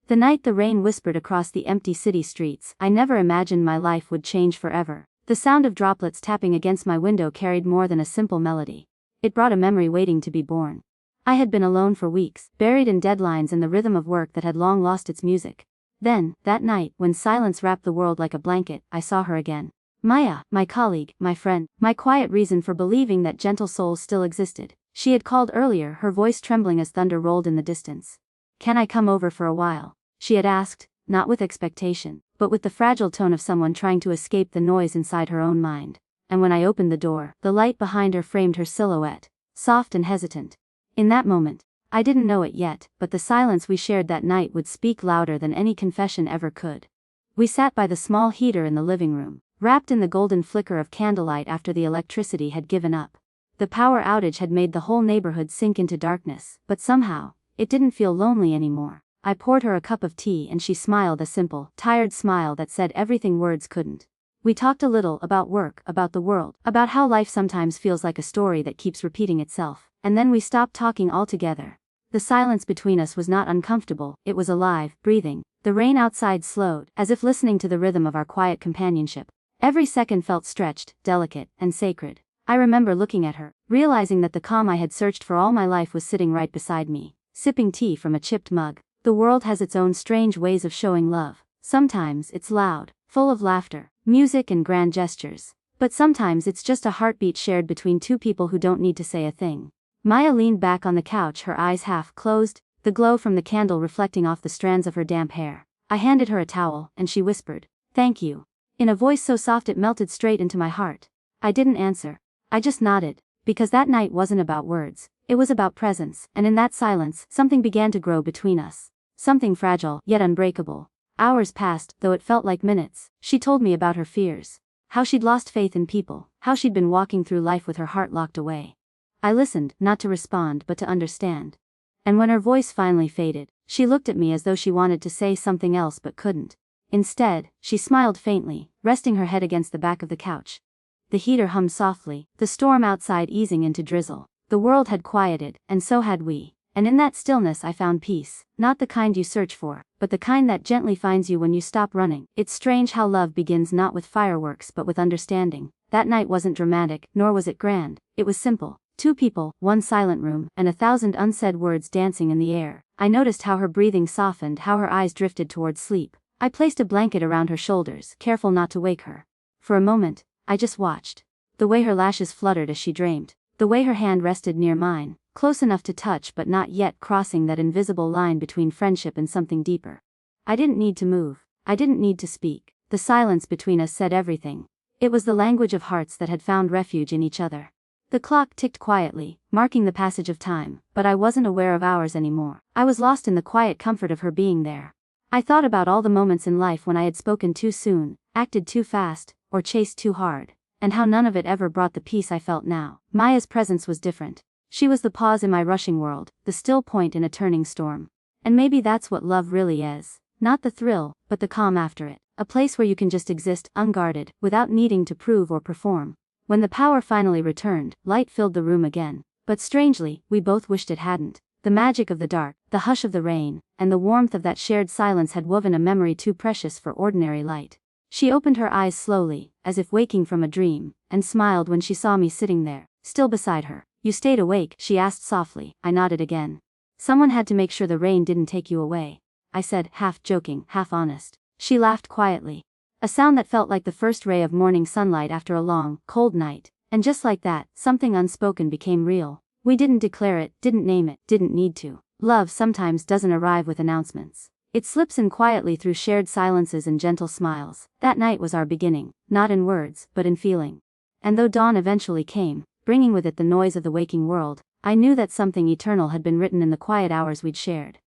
The night the rain whispered across the empty city streets, I never imagined my life would change forever. The sound of droplets tapping against my window carried more than a simple melody. It brought a memory waiting to be born. I had been alone for weeks, buried in deadlines and the rhythm of work that had long lost its music. Then, that night, when silence wrapped the world like a blanket, I saw her again. Maya, my colleague, my friend, my quiet reason for believing that gentle souls still existed. She had called earlier, her voice trembling as thunder rolled in the distance. "Can I come over for a while?" she had asked, not with expectation, but with the fragile tone of someone trying to escape the noise inside her own mind. And when I opened the door, the light behind her framed her silhouette, soft and hesitant. In that moment, I didn't know it yet, but the silence we shared that night would speak louder than any confession ever could. We sat by the small heater in the living room, wrapped in the golden flicker of candlelight after the electricity had given up. The power outage had made the whole neighborhood sink into darkness, but somehow, it didn't feel lonely anymore. I poured her a cup of tea and she smiled, a simple, tired smile that said everything words couldn't. We talked a little about work, about the world, about how life sometimes feels like a story that keeps repeating itself, and then we stopped talking altogether. The silence between us was not uncomfortable, it was alive, breathing. The rain outside slowed, as if listening to the rhythm of our quiet companionship. Every second felt stretched, delicate, and sacred. I remember looking at her, realizing that the calm I had searched for all my life was sitting right beside me, sipping tea from a chipped mug. The world has its own strange ways of showing love. Sometimes it's loud, full of laughter, music and grand gestures. But sometimes it's just a heartbeat shared between two people who don't need to say a thing. Maya leaned back on the couch, her eyes half closed, the glow from the candle reflecting off the strands of her damp hair. I handed her a towel, and she whispered, "Thank you," in a voice so soft it melted straight into my heart. I didn't answer. I just nodded, because that night wasn't about words. It was about presence, and in that silence, something began to grow between us. Something fragile, yet unbreakable. Hours passed, though it felt like minutes. She told me about her fears. How she'd lost faith in people. How she'd been walking through life with her heart locked away. I listened, not to respond but to understand. And when her voice finally faded, she looked at me as though she wanted to say something else but couldn't. Instead, she smiled faintly, resting her head against the back of the couch. The heater hummed softly, the storm outside easing into drizzle. The world had quieted, and so had we. And in that stillness I found peace, not the kind you search for, but the kind that gently finds you when you stop running. It's strange how love begins not with fireworks but with understanding. That night wasn't dramatic, nor was it grand. It was simple. Two people, one silent room, and 1,000 unsaid words dancing in the air. I noticed how her breathing softened, how her eyes drifted towards sleep. I placed a blanket around her shoulders, careful not to wake her. For a moment, I just watched. The way her lashes fluttered as she dreamed. The way her hand rested near mine, close enough to touch but not yet crossing that invisible line between friendship and something deeper. I didn't need to move. I didn't need to speak. The silence between us said everything. It was the language of hearts that had found refuge in each other. The clock ticked quietly, marking the passage of time, but I wasn't aware of hours anymore. I was lost in the quiet comfort of her being there. I thought about all the moments in life when I had spoken too soon, acted too fast, or chased too hard, and how none of it ever brought the peace I felt now. Maya's presence was different. She was the pause in my rushing world, the still point in a turning storm. And maybe that's what love really is. Not the thrill, but the calm after it. A place where you can just exist, unguarded, without needing to prove or perform. When the power finally returned, light filled the room again. But strangely, we both wished it hadn't. The magic of the dark, the hush of the rain, and the warmth of that shared silence had woven a memory too precious for ordinary light. She opened her eyes slowly, as if waking from a dream, and smiled when she saw me sitting there, still beside her. "You stayed awake?" she asked softly. I nodded again. "Someone had to make sure the rain didn't take you away," I said, half joking, half honest. She laughed quietly. A sound that felt like the first ray of morning sunlight after a long, cold night. And just like that, something unspoken became real. We didn't declare it, didn't name it, didn't need to. Love sometimes doesn't arrive with announcements. It slips in quietly through shared silences and gentle smiles. That night was our beginning, not in words, but in feeling. And though dawn eventually came, bringing with it the noise of the waking world, I knew that something eternal had been written in the quiet hours we'd shared.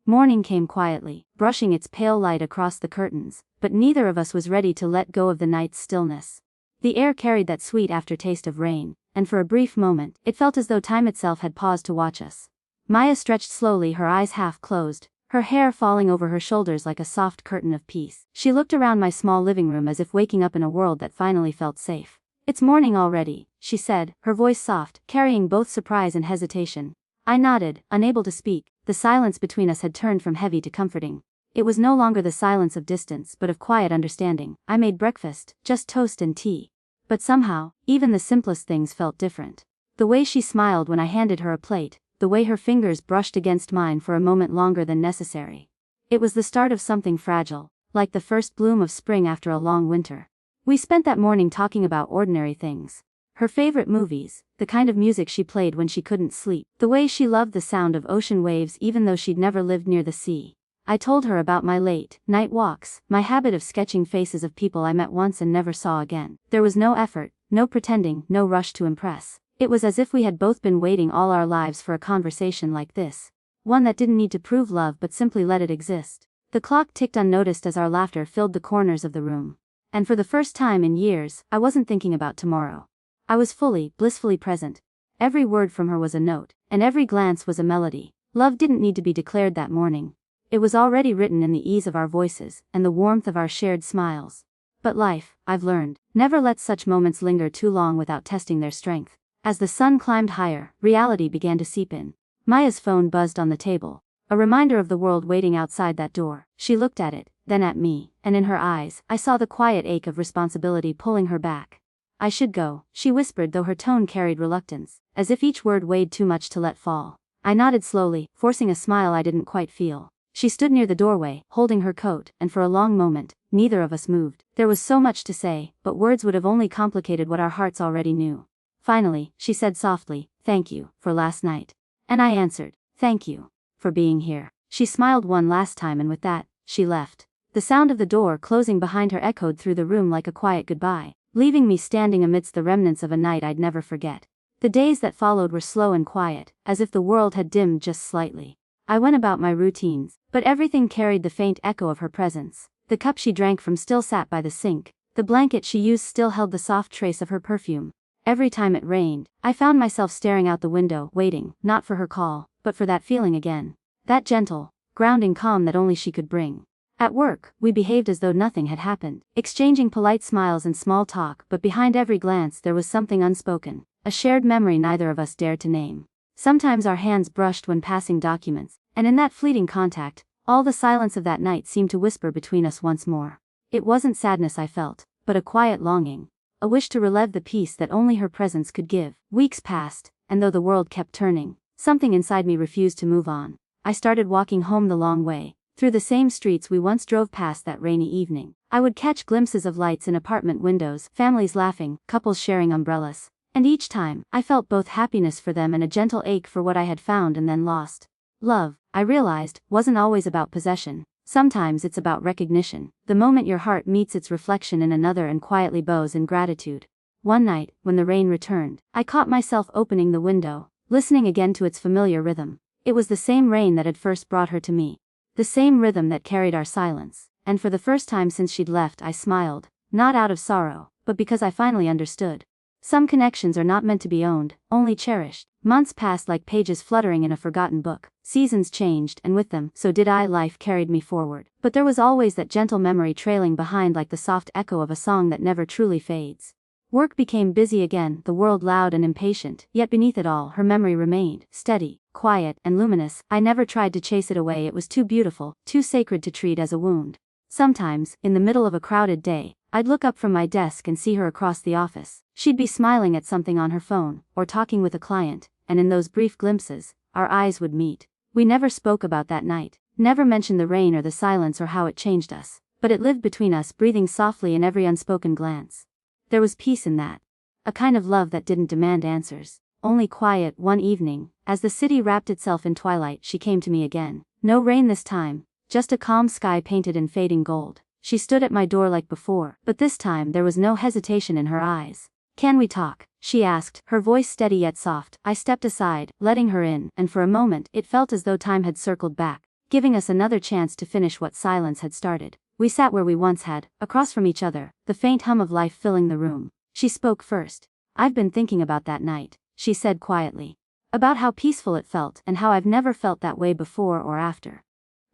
Morning came quietly, brushing its pale light across the curtains, but neither of us was ready to let go of the night's stillness. The air carried that sweet aftertaste of rain, and for a brief moment, it felt as though time itself had paused to watch us. Maya stretched slowly, her eyes half closed, her hair falling over her shoulders like a soft curtain of peace. She looked around my small living room as if waking up in a world that finally felt safe. "It's morning already," she said, her voice soft, carrying both surprise and hesitation. I nodded, unable to speak. The silence between us had turned from heavy to comforting. It was no longer the silence of distance but of quiet understanding. I made breakfast, just toast and tea. But somehow, even the simplest things felt different. The way she smiled when I handed her a plate, the way her fingers brushed against mine for a moment longer than necessary. It was the start of something fragile, like the first bloom of spring after a long winter. We spent that morning talking about ordinary things. Her favorite movies, the kind of music she played when she couldn't sleep, the way she loved the sound of ocean waves even though she'd never lived near the sea. I told her about my late night walks, my habit of sketching faces of people I met once and never saw again. There was no effort, no pretending, no rush to impress. It was as if we had both been waiting all our lives for a conversation like this. One that didn't need to prove love but simply let it exist. The clock ticked unnoticed as our laughter filled the corners of the room. And for the first time in years, I wasn't thinking about tomorrow. I was fully, blissfully present. Every word from her was a note, and every glance was a melody. Love didn't need to be declared that morning. It was already written in the ease of our voices, and the warmth of our shared smiles. But life, I've learned, never lets such moments linger too long without testing their strength. As the sun climbed higher, reality began to seep in. Maya's phone buzzed on the table. A reminder of the world waiting outside that door. She looked at it, then at me, and in her eyes, I saw the quiet ache of responsibility pulling her back. I should go, she whispered though her tone carried reluctance, as if each word weighed too much to let fall. I nodded slowly, forcing a smile I didn't quite feel. She stood near the doorway, holding her coat, and for a long moment, neither of us moved. There was so much to say, but words would have only complicated what our hearts already knew. Finally, she said softly, "Thank you, for last night." And I answered, "Thank you, for being here." She smiled one last time and with that, she left. The sound of the door closing behind her echoed through the room like a quiet goodbye, leaving me standing amidst the remnants of a night I'd never forget. The days that followed were slow and quiet, as if the world had dimmed just slightly. I went about my routines, but everything carried the faint echo of her presence. The cup she drank from still sat by the sink. The blanket she used still held the soft trace of her perfume. Every time it rained, I found myself staring out the window, waiting, not for her call, but for that feeling again. That gentle, grounding calm that only she could bring. At work, we behaved as though nothing had happened, exchanging polite smiles and small talk, but behind every glance there was something unspoken, a shared memory neither of us dared to name. Sometimes our hands brushed when passing documents, and in that fleeting contact, all the silence of that night seemed to whisper between us once more. It wasn't sadness I felt, but a quiet longing. A wish to relive the peace that only her presence could give. Weeks passed, and though the world kept turning, something inside me refused to move on. I started walking home the long way, through the same streets we once drove past that rainy evening. I would catch glimpses of lights in apartment windows, families laughing, couples sharing umbrellas. And each time, I felt both happiness for them and a gentle ache for what I had found and then lost. Love, I realized, wasn't always about possession. Sometimes it's about recognition, the moment your heart meets its reflection in another and quietly bows in gratitude. One night, when the rain returned, I caught myself opening the window, listening again to its familiar rhythm. It was the same rain that had first brought her to me. The same rhythm that carried our silence. And for the first time since she'd left I smiled, not out of sorrow, but because I finally understood. Some connections are not meant to be owned, only cherished. Months passed like pages fluttering in a forgotten book. Seasons changed, and with them, so did I. Life carried me forward. But there was always that gentle memory trailing behind like the soft echo of a song that never truly fades. Work became busy again, the world loud and impatient, yet beneath it all, her memory remained, steady, quiet, and luminous. I never tried to chase it away, it was too beautiful, too sacred to treat as a wound. Sometimes, in the middle of a crowded day, I'd look up from my desk and see her across the office. She'd be smiling at something on her phone, or talking with a client, and in those brief glimpses, our eyes would meet. We never spoke about that night, never mentioned the rain or the silence or how it changed us, but it lived between us, breathing softly in every unspoken glance. There was peace in that. A kind of love that didn't demand answers, only quiet. One evening, as the city wrapped itself in twilight, she came to me again. No rain this time, just a calm sky painted in fading gold. She stood at my door like before, but this time there was no hesitation in her eyes. "Can we talk?" she asked, her voice steady yet soft. I stepped aside, letting her in, and for a moment, it felt as though time had circled back, giving us another chance to finish what silence had started. We sat where we once had, across from each other, the faint hum of life filling the room. She spoke first. "I've been thinking about that night," she said quietly. "About how peaceful it felt, and how I've never felt that way before or after."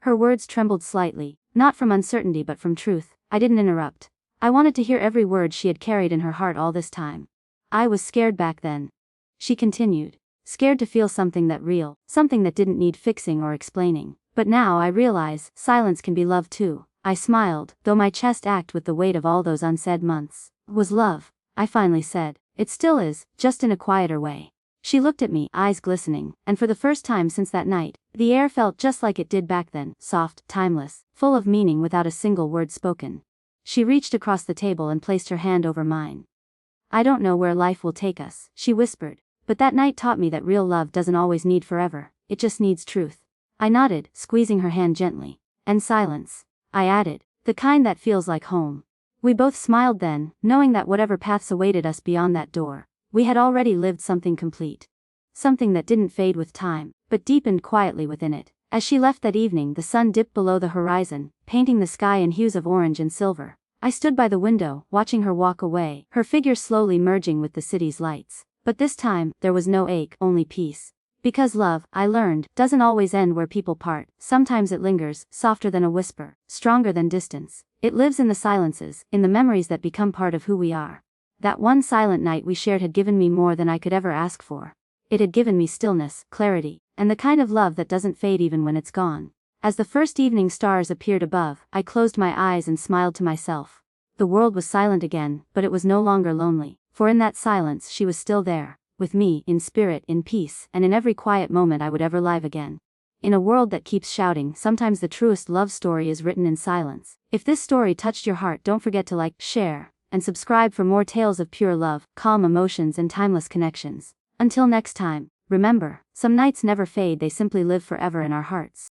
Her words trembled slightly, not from uncertainty but from truth. I didn't interrupt. I wanted to hear every word she had carried in her heart all this time. "I was scared back then," she continued. "Scared to feel something that real, something that didn't need fixing or explaining. But now I realize, silence can be love too. I smiled, though my chest ached with the weight of all those unsaid months. Was love, I finally said. It still is, just in a quieter way. She looked at me, eyes glistening, and for the first time since that night, the air felt just like it did back then, soft, timeless, full of meaning without a single word spoken. She reached across the table and placed her hand over mine. I don't know where life will take us, she whispered, but that night taught me that real love doesn't always need forever, it just needs truth. I nodded, squeezing her hand gently. And silence, I added, the kind that feels like home. We both smiled then, knowing that whatever paths awaited us beyond that door, we had already lived something complete. Something that didn't fade with time, but deepened quietly within it. As she left that evening, the sun dipped below the horizon, painting the sky in hues of orange and silver. I stood by the window, watching her walk away, her figure slowly merging with the city's lights. But this time, there was no ache, only peace. Because love, I learned, doesn't always end where people part. Sometimes it lingers, softer than a whisper, stronger than distance. It lives in the silences, in the memories that become part of who we are. That one silent night we shared had given me more than I could ever ask for. It had given me stillness, clarity, and the kind of love that doesn't fade even when it's gone. As the first evening stars appeared above, I closed my eyes and smiled to myself. The world was silent again, but it was no longer lonely, for in that silence she was still there. With me, in spirit, in peace, and in every quiet moment I would ever live again. In a world that keeps shouting, sometimes the truest love story is written in silence. If this story touched your heart, don't forget to like, share, and subscribe for more tales of pure love, calm emotions and timeless connections. Until next time, remember, some nights never fade, they simply live forever in our hearts.